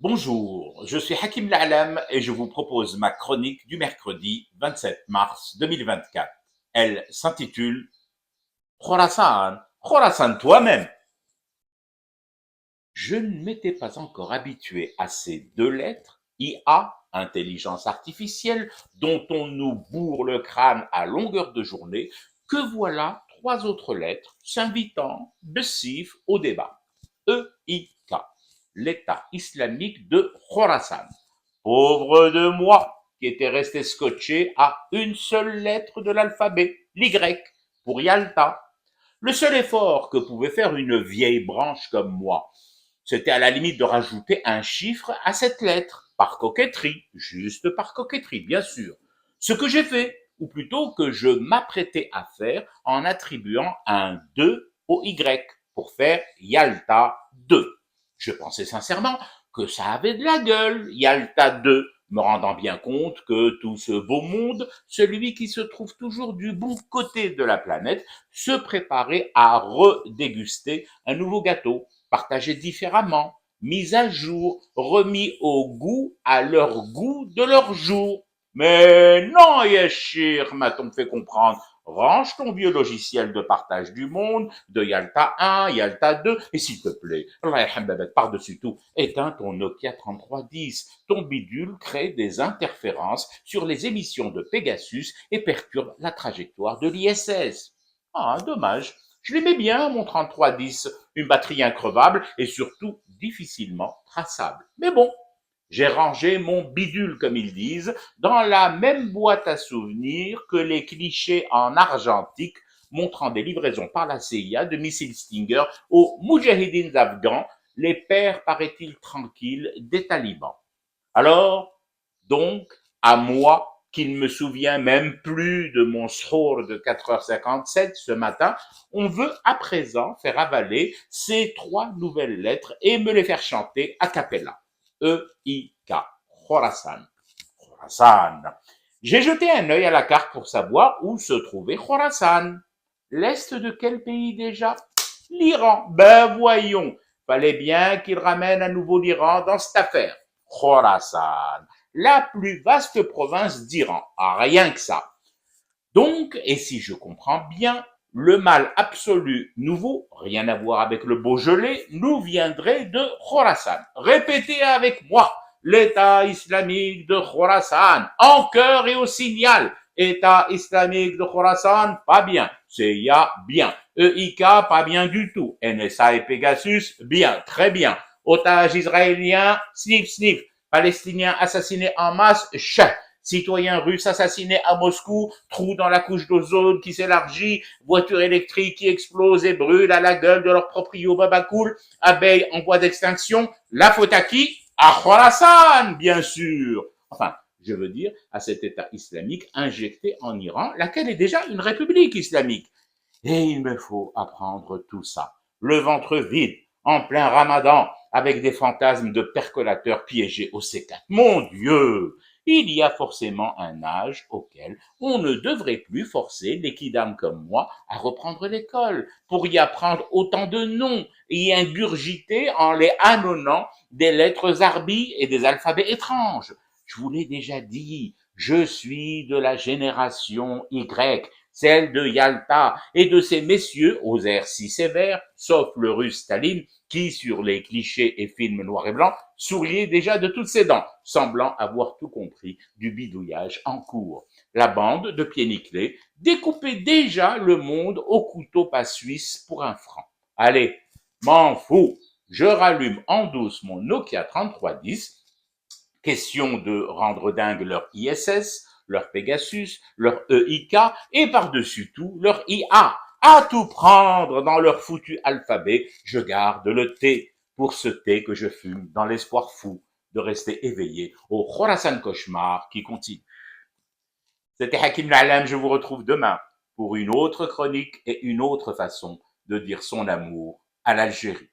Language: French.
Bonjour, je suis Hakim La'alam et je vous propose ma chronique du mercredi 27 mars 2024. Elle s'intitule Khorasan, Khorasan toi-même. Je ne m'étais pas encore habitué à ces deux lettres, IA, intelligence artificielle, dont on nous bourre le crâne à longueur de journée, que voilà trois autres lettres s'invitant de Sif au débat. EIK, l'État islamique de Khorasan. Pauvre de moi, qui était resté scotché à une seule lettre de l'alphabet, l'Y, pour Yalta. Le seul effort que pouvait faire une vieille branche comme moi, c'était à la limite de rajouter un chiffre à cette lettre, par coquetterie, juste par coquetterie, bien sûr. Ce que j'ai fait, ou plutôt que je m'apprêtais à faire en attribuant un 2 au Y pour faire Yalta 2. Je pensais sincèrement que ça avait de la gueule, Yalta 2, me rendant bien compte que tout ce beau monde, celui qui se trouve toujours du bon côté de la planète, se préparait à redéguster un nouveau gâteau, partagé différemment, mis à jour, remis au goût, à leur goût de leur jour. Mais non, Yeshir, m'a-t-on fait comprendre. Range ton vieux logiciel de partage du monde, de Yalta 1, Yalta 2, et s'il te plaît, par-dessus tout, éteins ton Nokia 3310. Ton bidule crée des interférences sur les émissions de Pegasus et perturbe la trajectoire de l'ISS. Ah, dommage. Je l'aimais bien, mon 3310, une batterie increvable et surtout difficilement traçable. Mais bon, j'ai rangé mon bidule, comme ils disent, dans la même boîte à souvenirs que les clichés en argentique montrant des livraisons par la CIA de missiles Stinger aux Moudjahidines afghans, les pères, paraît-il, tranquilles des talibans. Alors, donc, à moi, qui ne me souvient même plus de mon score de 4h57 ce matin, on veut à présent faire avaler ces trois nouvelles lettres et me les faire chanter a cappella. E-I-K, Khorasan. Khorasan. J'ai jeté un œil à la carte pour savoir où se trouvait Khorasan. L'est de quel pays déjà? L'Iran. Ben voyons, fallait bien qu'il ramène à nouveau l'Iran dans cette affaire. Khorasan, la plus vaste province d'Iran. Rien que ça. Donc, et si je comprends bien, le mal absolu nouveau, rien à voir avec le Beaujolais, nous viendrait de Khorasan. Répétez avec moi, l'État islamique de Khorasan, en chœur et au signal. État islamique de Khorasan, pas bien. CIA, bien. EIK, pas bien du tout. NSA et Pegasus, bien, très bien. Otages israéliens, sniff, sniff. Palestiniens assassinés en masse, chat. Citoyens russes assassinés à Moscou, trou dans la couche d'ozone qui s'élargit, voitures électriques qui explosent et brûlent à la gueule de leur proprio babacool, abeilles en voie d'extinction, la faute à qui? À Khorasan, bien sûr. Enfin, je veux dire, à cet État islamique injecté en Iran, laquelle est déjà une république islamique. Et il me faut apprendre tout ça. Le ventre vide, en plein ramadan, avec des fantasmes de percolateurs piégés au C4. Mon Dieu! Il y a forcément un âge auquel on ne devrait plus forcer les kidams comme moi à reprendre l'école pour y apprendre autant de noms et y ingurgiter en les annonnant des lettres arabes et des alphabets étranges. Je vous l'ai déjà dit, je suis de la génération Y, celle de Yalta et de ces messieurs aux airs si sévères, sauf le russe Staline, qui, sur les clichés et films noirs et blancs, souriait déjà de toutes ses dents, semblant avoir tout compris du bidouillage en cours. La bande de pieds nickelés découpait déjà le monde au couteau pas suisse pour un franc. Allez, m'en fous, je rallume en douce mon Nokia 3310. Question de rendre dingue leur ISS, leur Pegasus, leur EIK et par-dessus tout leur IA. À tout prendre dans leur foutu alphabet, je garde le thé pour ce thé que je fume dans l'espoir fou de rester éveillé au Khorasan cauchemar qui continue. C'était Hakim La'alam, je vous retrouve demain pour une autre chronique et une autre façon de dire son amour à l'Algérie.